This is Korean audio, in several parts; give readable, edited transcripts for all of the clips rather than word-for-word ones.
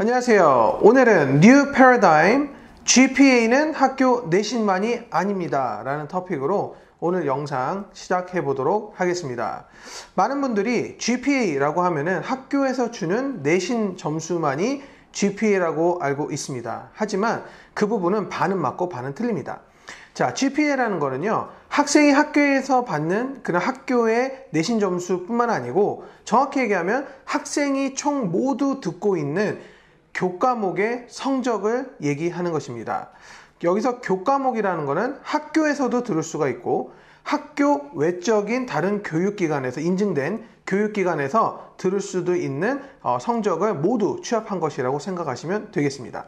안녕하세요. 오늘은 New Paradigm, GPA는 학교 내신만이 아닙니다 라는 토픽으로 오늘 영상 시작해 보도록 하겠습니다. 많은 분들이 GPA라고 하면은 학교에서 주는 내신 점수만이 GPA라고 알고 있습니다. 하지만 그 부분은 반은 맞고 반은 틀립니다. 자, GPA라는 거는요, 학생이 학교에서 받는 그런 학교의 내신 점수뿐만 아니고 정확히 얘기하면 학생이 총 모두 듣고 있는 교과목의 성적을 얘기하는 것입니다. 여기서 교과목이라는 거는 학교에서도 들을 수가 있고 학교 외적인 다른 교육기관에서 인증된 교육기관에서 들을 수도 있는 성적을 모두 취합한 것이라고 생각하시면 되겠습니다.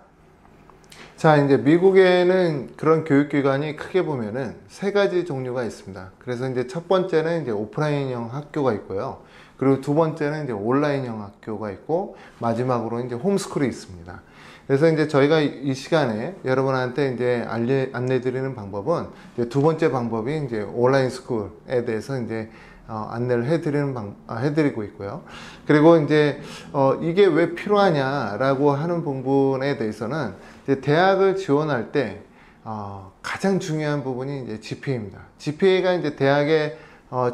자, 이제 미국에는 그런 교육기관이 크게 보면은 세 가지 종류가 있습니다. 그래서 이제 첫 번째는 이제 오프라인형 학교가 있고요. 그리고 두 번째는 이제 온라인형 학교가 있고, 마지막으로 이제 홈스쿨이 있습니다. 그래서 이제 저희가 이 시간에 여러분한테 이제 안내드리는 방법은 이제 두 번째 방법이 이제 온라인 스쿨에 대해서 이제 안내를 해드리고 있고요. 그리고 이제 이게 왜 필요하냐라고 하는 부분에 대해서는 이제 대학을 지원할 때 가장 중요한 부분이 이제 GPA입니다. GPA가 이제 대학에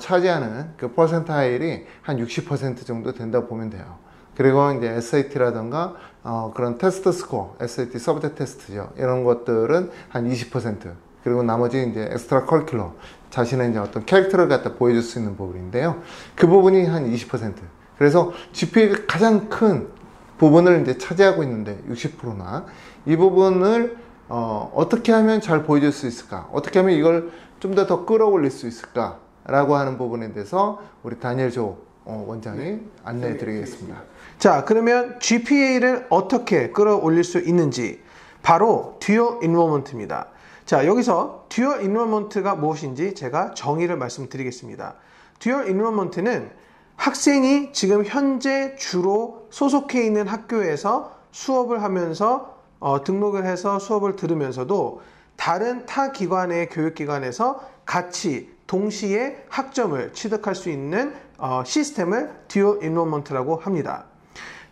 차지하는 그 퍼센타일이 한 60% 정도 된다고 보면 돼요. 그리고 이제 SAT라던가 그런 테스트 스코어, SAT 서브젝트 테스트죠. 이런 것들은 한 20%. 그리고 나머지 이제 엑스트라 커리큘러, 자신의 이제 어떤 캐릭터를 갖다 보여줄 수 있는 부분인데요. 그 부분이 한 20%. 그래서 GPA가 가장 큰 부분을 이제 차지하고 있는데 60%나 이 부분을 어떻게 하면 잘 보여줄 수 있을까? 어떻게 하면 이걸 좀 더 끌어올릴 수 있을까? 라고 하는 부분에 대해서 우리 다니엘 조 원장이 안내해 드리겠습니다. 자, 그러면 GPA를 어떻게 끌어올릴 수 있는지 바로 듀얼 인롤먼트입니다. 자, 여기서 듀얼 인롤먼트가 무엇인지 제가 정의를 말씀드리겠습니다. 듀얼 인롤먼트는 학생이 지금 현재 주로 소속해 있는 학교에서 수업을 하면서 등록을 해서 수업을 들으면서도 다른 타 기관의 교육기관에서 같이 동시에 학점을 취득할 수 있는 시스템을 듀얼 인롤먼트라고 합니다.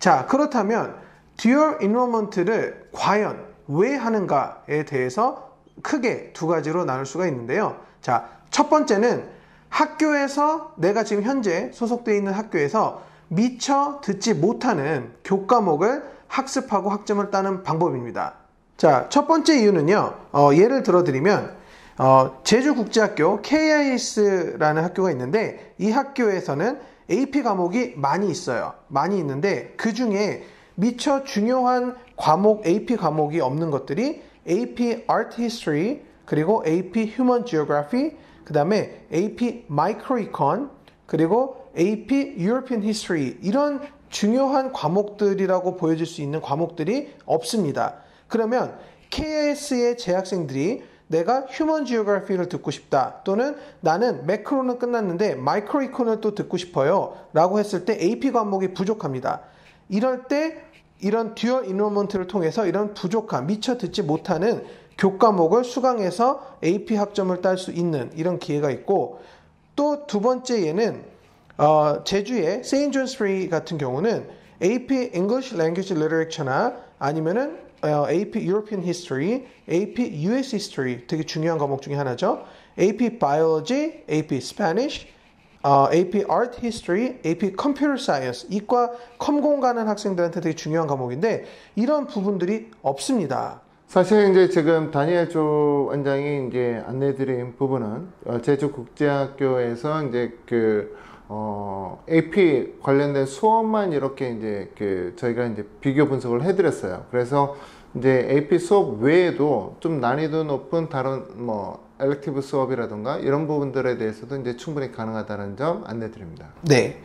자, 그렇다면 듀얼 인롤먼트를 과연 왜 하는가에 대해서 크게 두 가지로 나눌 수가 있는데요. 자, 첫 번째는 학교에서 내가 지금 현재 소속되어 있는 학교에서 미처 듣지 못하는 교과목을 학습하고 학점을 따는 방법입니다. 자, 첫 번째 이유는요, 예를 들어드리면 제주국제학교 KIS라는 학교가 있는데 이 학교에서는 AP 과목이 많이 있어요. 많이 있는데 그 중에 미처 중요한 과목, AP 과목이 없는 것들이 AP Art History, 그리고 AP Human Geography, 그 다음에 AP Microecon, 그리고 AP European History, 이런 중요한 과목들이라고 보여질 수 있는 과목들이 없습니다. 그러면 KIS의 재학생들이 내가 휴먼 지오그래피를 듣고 싶다, 또는 나는 매크로는 끝났는데 마이크로이콘을 또 듣고 싶어요 라고 했을 때 AP 과목이 부족합니다. 이럴 때 이런 듀얼 인롤먼트를 통해서 이런 부족한, 미처 듣지 못하는 교과목을 수강해서 AP 학점을 딸 수 있는 이런 기회가 있고, 또 두 번째 예는 제주의 세인트 존스부리 같은 경우는 AP English Language Literature나 아니면은 AP European History, AP US History, 되게 중요한 과목 중에 하나죠. AP Biology, AP Spanish, AP Art History, AP Computer Science, 이과 컴공 가는 학생들한테 되게 중요한 과목인데 이런 부분들이 없습니다. 사실 이제 지금 다니엘 조 원장이 이제 안내드린 부분은 제주국제학교에서 이제 AP 관련된 수업만 이렇게 이제 저희가 이제 비교 분석을 해드렸어요. 그래서 이제 AP 수업 외에도 좀 난이도 높은 다른 엘렉티브 수업이라든가 이런 부분들에 대해서도 이제 충분히 가능하다는 점 안내드립니다. 네.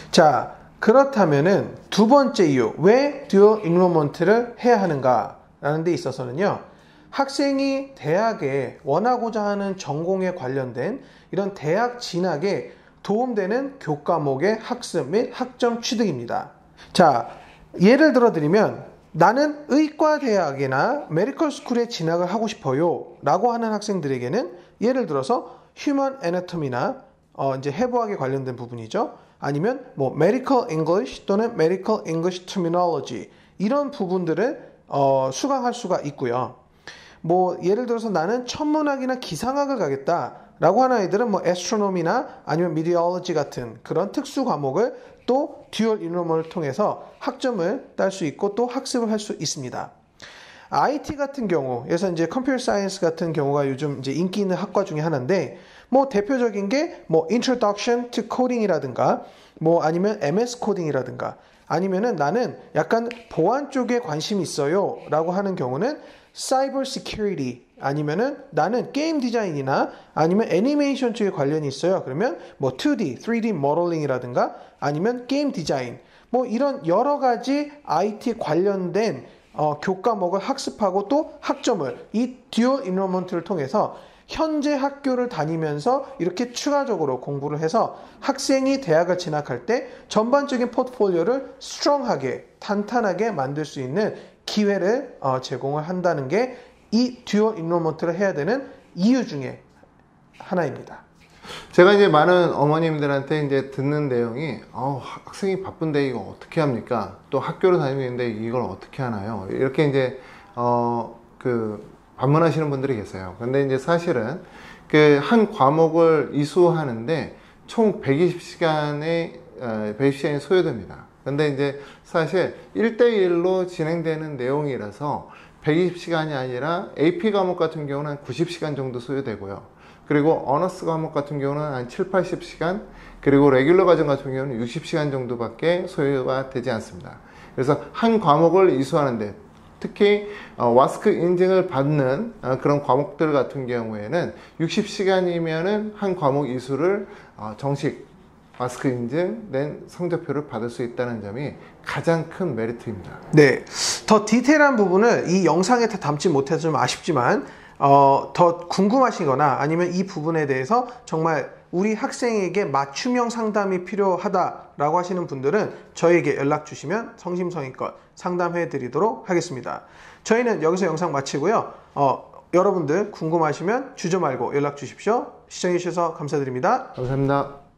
자, 그렇다면은 두 번째 이유, 왜 듀얼 인롤먼트를 해야 하는가라는 데 있어서는요, 학생이 대학에 원하고자 하는 전공에 관련된 이런 대학 진학에 도움되는 교과목의 학습 및 학점 취득입니다. 자, 예를 들어드리면 나는 의과대학이나 메디컬 스쿨에 진학을 하고 싶어요 라고 하는 학생들에게는 예를 들어서 휴먼 애너토미나 이제 해부학에 관련된 부분이죠. 아니면 Medical English 또는 Medical English Terminology, 이런 부분들을 수강할 수가 있고요. 뭐 예를 들어서 나는 천문학이나 기상학을 가겠다라고 하는 아이들은 뭐 astronomy나 아니면 meteorology 같은 그런 특수 과목을 또 듀얼 인로먼트를 통해서 학점을 딸 수 있고 또 학습을 할 수 있습니다. IT 같은 경우, 그래서 이제 컴퓨터 사이언스 같은 경우가 요즘 이제 인기 있는 학과 중에 하나인데, 뭐 대표적인 게 뭐 Introduction to Coding이라든가, 뭐 아니면 MS 코딩이라든가, 아니면은 나는 약간 보안 쪽에 관심이 있어요 라고 하는 경우는 Cyber Security, 아니면은 나는 게임 디자인이나 아니면 애니메이션 쪽에 관련이 있어요. 그러면 뭐 2D, 3D 모델링이라든가 아니면 게임 디자인, 뭐 이런 여러 가지 IT 관련된 교과목을 학습하고 또 학점을 이 듀얼 인로먼트를 통해서 현재 학교를 다니면서 이렇게 추가적으로 공부를 해서 학생이 대학을 진학할 때 전반적인 포트폴리오를 스트롱하게 탄탄하게 만들 수 있는 기회를 제공을 한다는 게 이 듀얼 인로먼트를 해야 되는 이유 중에 하나입니다. 제가 이제 많은 어머님들한테 이제 듣는 내용이 학생이 바쁜데 이거 어떻게 합니까? 또 학교를 다니고 있는데 이걸 어떻게 하나요? 이렇게 이제 반문하시는 분들이 계세요. 근데 이제 사실은 그 한 과목을 이수하는데 총 120시간이 소요됩니다. 근데 이제 사실 1대1로 진행되는 내용이라서 120시간이 아니라 AP 과목 같은 경우는 한 90시간 정도 소요되고요. 그리고 어너스 과목 같은 경우는 한 7, 80시간, 그리고 레귤러 과정 같은 경우는 60시간 정도밖에 소요가 되지 않습니다. 그래서 한 과목을 이수하는데 특히 와스크 인증을 받는 그런 과목들 같은 경우에는 60시간이면은 한 과목 이수를 정식 마스크 인증된 성적표를 받을 수 있다는 점이 가장 큰 메리트입니다. 네, 더 디테일한 부분을 이 영상에 다 담지 못해서 좀 아쉽지만 더 궁금하시거나 아니면 이 부분에 대해서 정말 우리 학생에게 맞춤형 상담이 필요하다라고 하시는 분들은 저희에게 연락 주시면 성심성의껏 상담해 드리도록 하겠습니다. 저희는 여기서 영상 마치고요. 여러분들 궁금하시면 주저 말고 연락 주십시오. 시청해 주셔서 감사드립니다. 감사합니다.